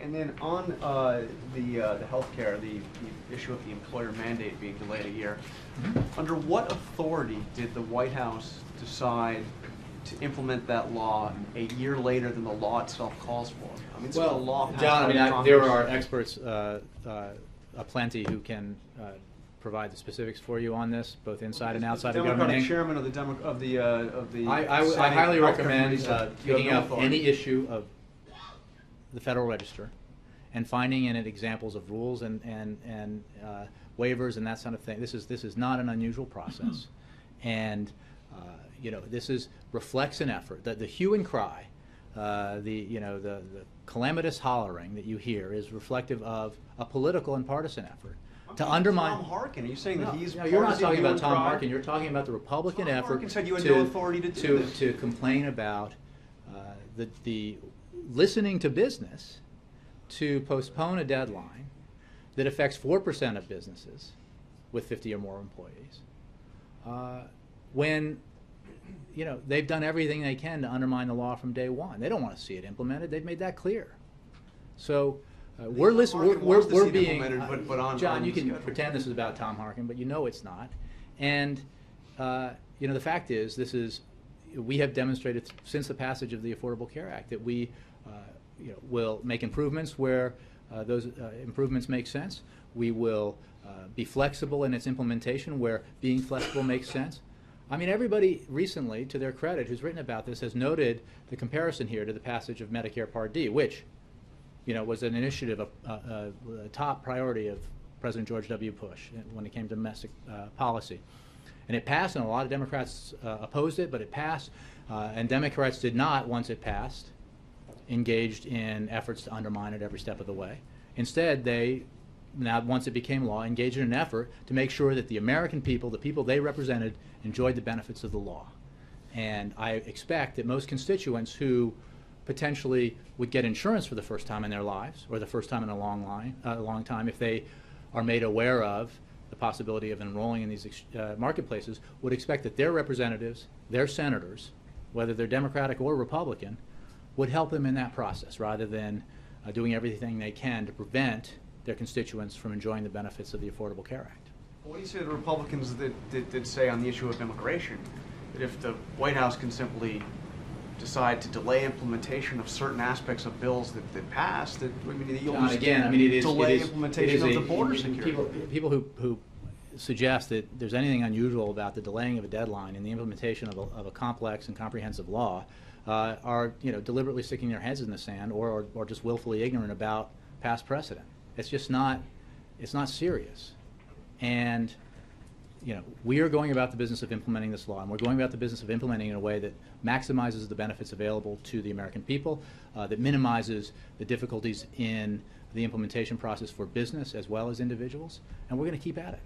And then on the healthcare, the issue of the employer mandate being delayed a year, under what authority did the White House decide to implement that law a year later than the law itself calls for? I mean, well, a law passed John, by Congress. there are experts aplenty who can provide the specifics for you on this, both inside and outside of government. Democratic chairman of the I Senate highly Healthcare recommend Committee picking no up authority. any issue of the Federal Register and finding in it examples of rules and waivers and that sort of thing. This is not an unusual process, and you know, this reflects an effort. The hue and cry, the calamitous hollering that you hear is reflective of a political and partisan effort to undermine. Tom Harkin, are you saying that he's? No, you're not talking about Tom Harkin. Harkin. You're talking about the Republican effort. Harkin said you had no authority to do this. To complain about the listening to business to postpone a deadline that affects 4% of businesses with 50 or more employees, when they've done everything they can to undermine the law from day one. They don't want to see it implemented. They've made that clear. So we're being John. You can pretend this is about Tom Harkin, but you know it's not. And the fact is, we have demonstrated since the passage of the Affordable Care Act that we will make improvements where those improvements make sense. We will be flexible in its implementation where being flexible makes sense. I mean, everybody recently, to their credit, who's written about this has noted the comparison here to the passage of Medicare Part D, which was an initiative, a top priority of President George W. Bush when it came to domestic policy. And it passed, and a lot of Democrats opposed it, but it passed. And Democrats did not, once it passed, engaged in efforts to undermine it every step of the way. Instead, once it became law, engaged in an effort to make sure that the American people, the people they represented, enjoyed the benefits of the law. And I expect that most constituents who potentially would get insurance for the first time in their lives, or the first time in a long time, if they are made aware of the possibility of enrolling in these marketplaces, would expect that their representatives, their senators, whether they're Democratic or Republican, would help them in that process rather than doing everything they can to prevent their constituents from enjoying the benefits of the Affordable Care Act. What do you say to the Republicans that did say on the issue of immigration that if the White House can simply decide to delay implementation of certain aspects of bills that pass, that you'll delay implementation of the border security? People who suggest that there's anything unusual about the delaying of a deadline in the implementation of a complex and comprehensive law are deliberately sticking their heads in the sand or just willfully ignorant about past precedent. It's just not. It's not serious. And we are going about the business of implementing this law, and we're going about the business of implementing it in a way that maximizes the benefits available to the American people, that minimizes the difficulties in the implementation process for business as well as individuals, and we're going to keep at it.